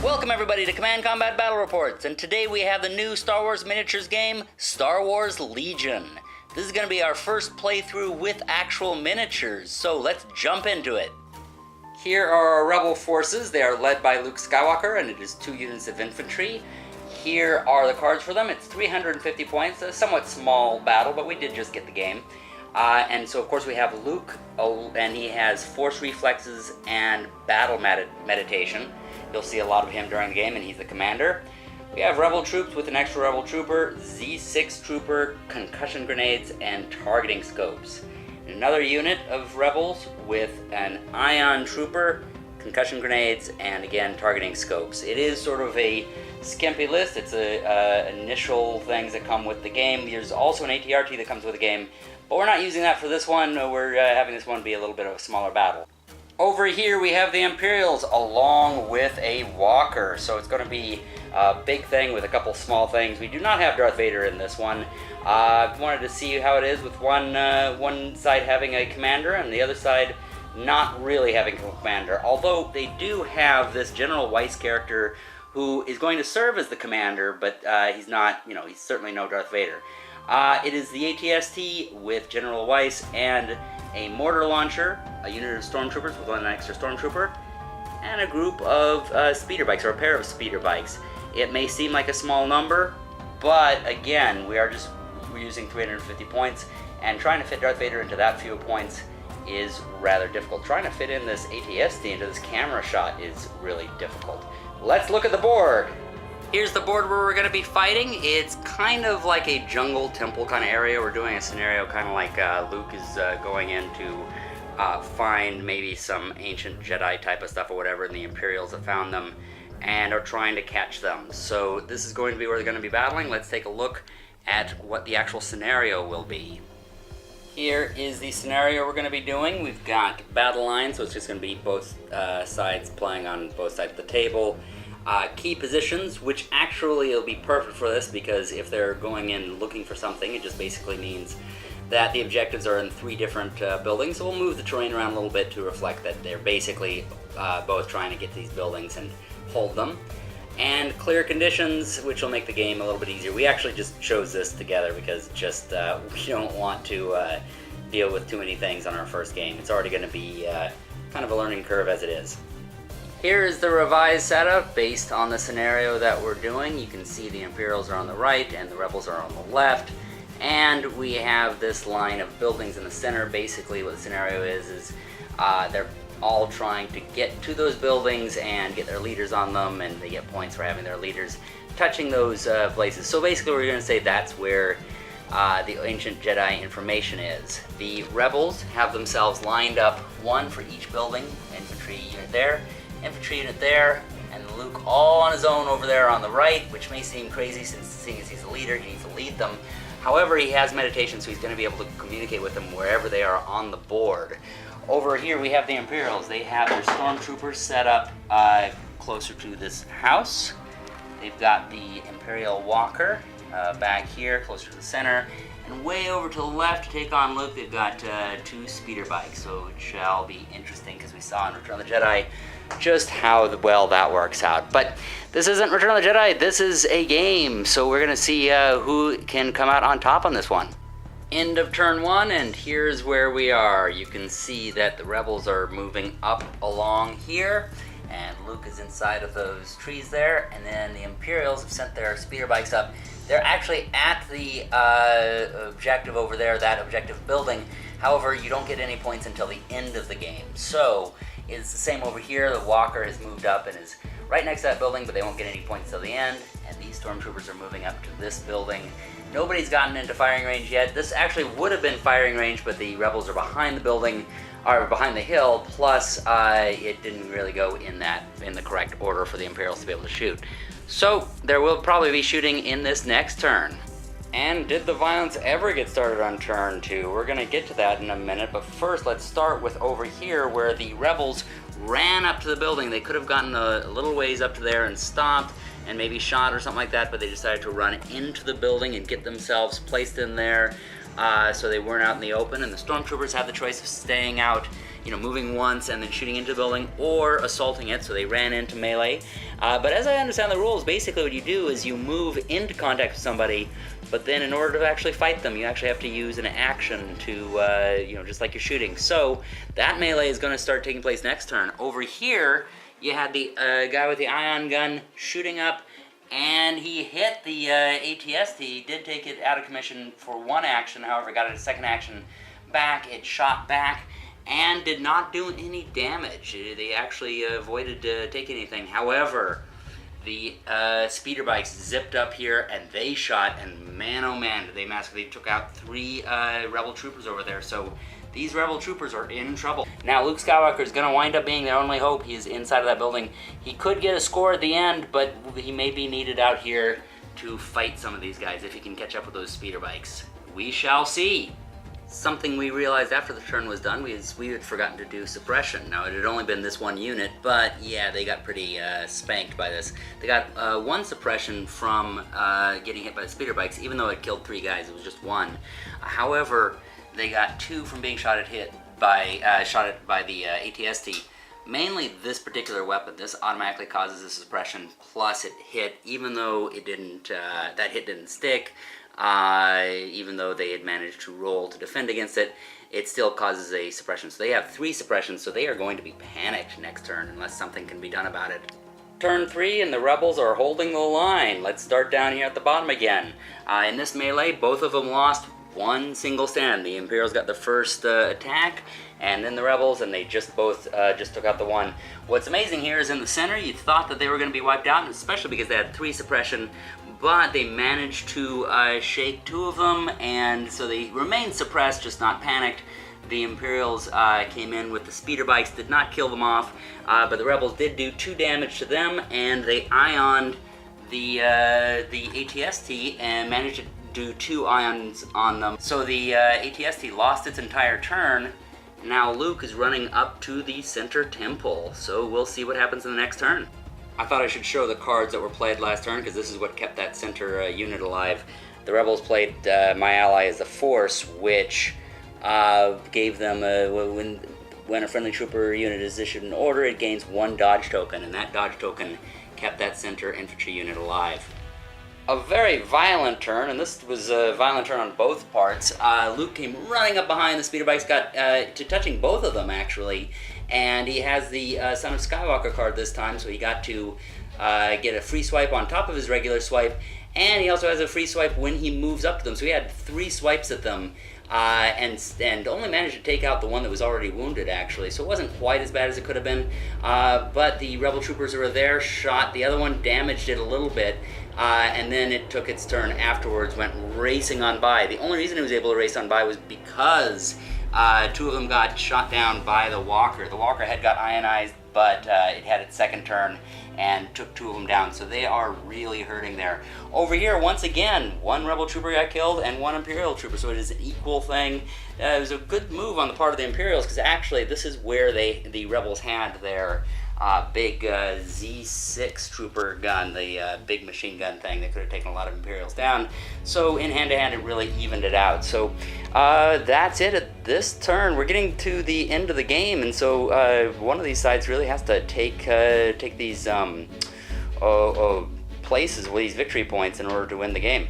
Welcome everybody to Command Combat Battle Reports, and today we have the new Star Wars miniatures game, Star Wars Legion. This is going to be our first playthrough with actual miniatures, so let's jump into it. Here are our Rebel forces. They are led by Luke Skywalker, and it is 2 units of infantry. Here are the cards for them. It's 350 points, a somewhat small battle, but we did just get the game. And so of course we have Luke, and he has Force Reflexes and Battle Meditation. You'll see a lot of him during the game, and he's the commander. We have Rebel troops with an extra Rebel trooper, Z6 trooper, concussion grenades, and targeting scopes. Another unit of Rebels with an Ion trooper, concussion grenades, and again targeting scopes. It is sort of a skimpy list. It's initial things that come with the game. There's also an ATRT that comes with the game, but we're not using that for this one. We're having this one be a little bit of a smaller battle. Over here we have the Imperials along with a Walker, so it's going to be a big thing with a couple small things. We do not have Darth Vader in this one. I wanted to see how it is with one side having a commander and the other side not really having a commander, although they do have this General Wiess character who is going to serve as the commander, but he's not, he's certainly no Darth Vader. It is the ATST with General Wiess and a mortar launcher, a unit of stormtroopers with one extra stormtrooper, and a group of speeder bikes, or a pair of speeder bikes. It may seem like a small number, but again, we're using 350 points, and trying to fit Darth Vader into that few points is rather difficult. Trying to fit in this ATST into this camera shot is really difficult. Let's look at the board. Here's the board where we're going to be fighting. It's kind of like a jungle temple kind of area. We're doing a scenario kind of like Luke is going in to find maybe some ancient Jedi type of stuff or whatever, and the Imperials have found them and are trying to catch them. So this is going to be where they're going to be battling. Let's take a look at what the actual scenario will be. Here is the scenario we're going to be doing. We've got battle lines, so it's just going to be both sides playing on both sides of the table. Key positions, which actually will be perfect for this because if they're going in looking for something, it just basically means that the objectives are in 3 different buildings. So we'll move the terrain around a little bit to reflect that they're basically both trying to get to these buildings and hold them. And clear conditions, which will make the game a little bit easier. We actually just chose this together because just we don't want to deal with too many things on our first game. It's already going to be kind of a learning curve as it is. Here is the revised setup based on the scenario that we're doing. You can see the Imperials are on the right and the Rebels are on the left. And we have this line of buildings in the center. Basically what the scenario is they're all trying to get to those buildings and get their leaders on them, and they get points for having their leaders touching those places. So basically we're going to say that's where the ancient Jedi information is. The Rebels have themselves lined up, one for each building, infantry unit there, infantry unit there, and Luke all on his own over there on the right, which may seem crazy since seeing as he's the leader, he needs to lead them. However, he has meditation, so he's going to be able to communicate with them wherever they are on the board. Over here we have the Imperials. They have their stormtroopers set up closer to this house. They've got the Imperial Walker back here, closer to the center. And way over to the left to take on Luke, they've got 2 speeder bikes, so it shall be interesting because we saw in Return of the Jedi just how well that works out. But this isn't Return of the Jedi, this is a game, so we're going to see who can come out on top on this one. End of turn 1, and here's where we are. You can see that the Rebels are moving up along here, and Luke is inside of those trees there, and then the Imperials have sent their speeder bikes up. They're actually at the objective over there, that objective building. However, you don't get any points until the end of the game. So it's the same over here. The Walker has moved up and is right next to that building, but they won't get any points till the end. And these stormtroopers are moving up to this building. Nobody's gotten into firing range yet. This actually would have been firing range, but the Rebels are behind the building, or behind the hill, plus it didn't really go in the correct order for the Imperials to be able to shoot. So there will probably be shooting in this next turn. And did the violence ever get started on turn 2? We're going to get to that in a minute, but first let's start with over here where the Rebels ran up to the building. They could have gotten a little ways up to there and stopped and maybe shot or something like that, but they decided to run into the building and get themselves placed in there. so they weren't out in the open, and the stormtroopers had the choice of staying out, moving once and then shooting into the building, or assaulting it, so they ran into melee. But as I understand the rules, basically what you do is you move into contact with somebody, but then in order to actually fight them, you actually have to use an action to, just like you're shooting. So that melee is going to start taking place next turn. Over here, you had the guy with the ion gun shooting up, and he hit the ATST. He did take it out of commission for one action, however, got it a second action back. It shot back and did not do any damage. They actually avoided taking anything. However, the speeder bikes zipped up here and they shot, and man oh man did they massacre. They took out 3 rebel troopers over there, so these rebel troopers are in trouble. Now Luke Skywalker is going to wind up being their only hope. He is inside of that building. He could get a score at the end, but he may be needed out here to fight some of these guys if he can catch up with those speeder bikes. We shall see. Something we realized after the turn was done, we had forgotten to do suppression. Now, it had only been this one unit, but yeah, they got pretty spanked by this. They got 1 suppression from getting hit by the speeder bikes, even though it killed 3 guys, it was just 1. However, they got 2 from being shot at by the ATST. Mainly this particular weapon. This automatically causes a suppression, plus it hit, even though it didn't, that hit didn't stick. Even though they had managed to roll to defend against it, it still causes a suppression. So they have 3 suppressions, so they are going to be panicked next turn unless something can be done about it. Turn 3, and the rebels are holding the line. Let's start down here at the bottom again. In this melee, both of them lost 1 single stand. The Imperials got the first attack, and then the rebels, and they just both just took out the 1. What's amazing here is in the center, you thought that they were going to be wiped out, especially because they had 3 suppression, but they managed to shake 2 of them, and so they remained suppressed, just not panicked. The Imperials came in with the speeder bikes, did not kill them off, but the rebels did do 2 damage to them, and they ioned the ATST and managed to do 2 ions on them. So the ATST lost its entire turn. Now Luke is running up to the center temple, so we'll see what happens in the next turn. I thought I should show the cards that were played last turn, because this is what kept that center unit alive. The rebels played my ally as the Force, which gave them, when a friendly trooper unit is issued an order, it gains 1 dodge token, and that dodge token kept that center infantry unit alive. A very violent turn, and this was a violent turn on both parts. Luke came running up behind the speeder bikes, got to touching both of them actually, and he has the Son of Skywalker card this time, so he got to get a free swipe on top of his regular swipe, and he also has a free swipe when he moves up to them, so he had 3 swipes at them, and only managed to take out the one that was already wounded actually, so it wasn't quite as bad as it could have been, but the rebel troopers who were there shot the other one, damaged it a little bit, and then it took its turn afterwards, went racing on by. The only reason it was able to race on by was because 2 of them got shot down by the Walker. The Walker had got ionized, but it had its second turn and took 2 of them down, so they are really hurting there. Over here, once again, 1 rebel trooper got killed and 1 Imperial trooper, so it is an equal thing. It was a good move on the part of the Imperials, because actually this is where the rebels had their big Z6 trooper gun, the big machine gun thing that could have taken a lot of Imperials down. So in hand-to-hand, it really evened it out. So that's it at this turn. We're getting to the end of the game, and so one of these sides really has to take these places with these victory points in order to win the game.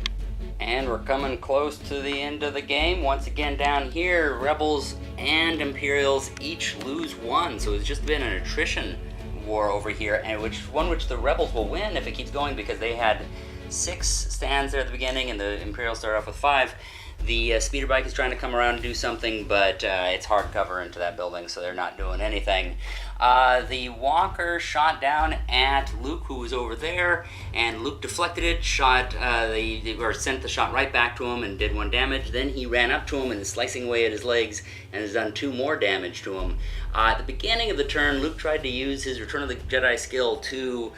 And we're coming close to the end of the game. Once again, down here, Rebels and Imperials each lose 1, so it's just been an attrition war over here, and which the Rebels will win if it keeps going, because they had 6 stands there at the beginning, and the Imperials start off with 5. The speeder bike is trying to come around and do something, but it's hard cover into that building, so they're not doing anything. The Walker shot down at Luke, who was over there, and Luke deflected it, sent the shot right back to him and did 1 damage. Then he ran up to him and is slicing away at his legs and has done 2 more damage to him. At the beginning of the turn, Luke tried to use his Return of the Jedi skill to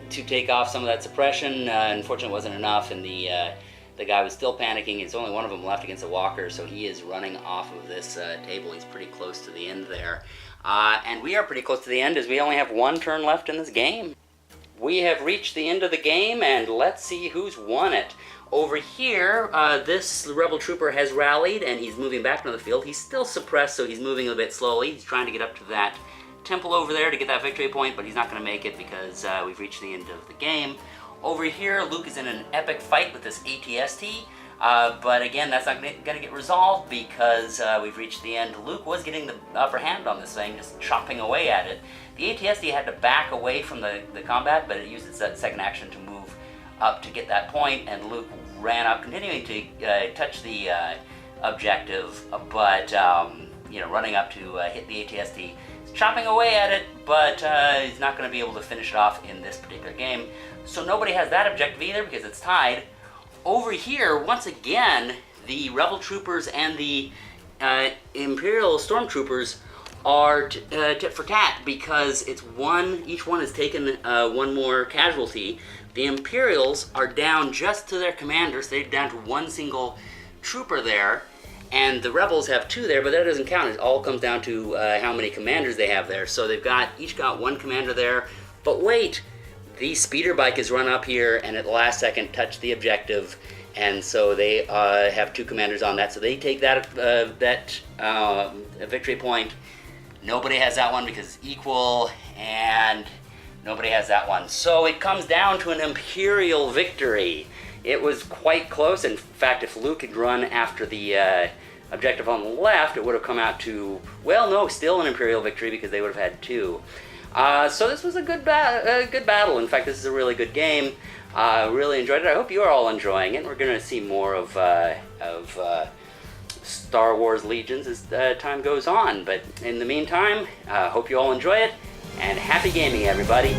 take off some of that suppression. Unfortunately, it wasn't enough, and the guy was still panicking. It's only 1 of them left against the Walker, so he is running off of this table. He's pretty close to the end there. And we are pretty close to the end, as we only have 1 turn left in this game. We have reached the end of the game, and let's see who's won it. Over here, this rebel trooper has rallied and he's moving back into the field. He's still suppressed, so he's moving a bit slowly. He's trying to get up to that temple over there to get that victory point, but he's not going to make it because we've reached the end of the game. Over here, Luke is in an epic fight with this ATST, but again, that's not going to get resolved because we've reached the end. Luke was getting the upper hand on this thing, just chopping away at it. The ATST had to back away from the combat, but it used its second action to move up to get that point, and Luke ran up, continuing to touch the objective, but running up to hit the ATST. He's chopping away at it, but he's not going to be able to finish it off in this particular game. So nobody has that objective either because it's tied. Over here, once again, the Rebel troopers and the Imperial stormtroopers are tit for tat because each one has taken one more casualty. The Imperials are down just to their commanders. They're down to one single trooper there, and the Rebels have two there, but that doesn't count. It all comes down to how many commanders they have there. So they've each got one commander there. But wait, the speeder bike has run up here and at the last second touched the objective, and so they have two commanders on that. So they take that victory point. Nobody has that one because it's equal, and nobody has that one. So it comes down to an Imperial victory. It was quite close. In fact, if Luke had run after the objective on the left, it would have come out to, well, no, still an Imperial victory because they would have had two. So this was a good battle. In fact, this is a really good game. Really enjoyed it. I hope you are all enjoying it. We're going to see more of Star Wars Legions as time goes on. But in the meantime, hope you all enjoy it, and happy gaming, everybody.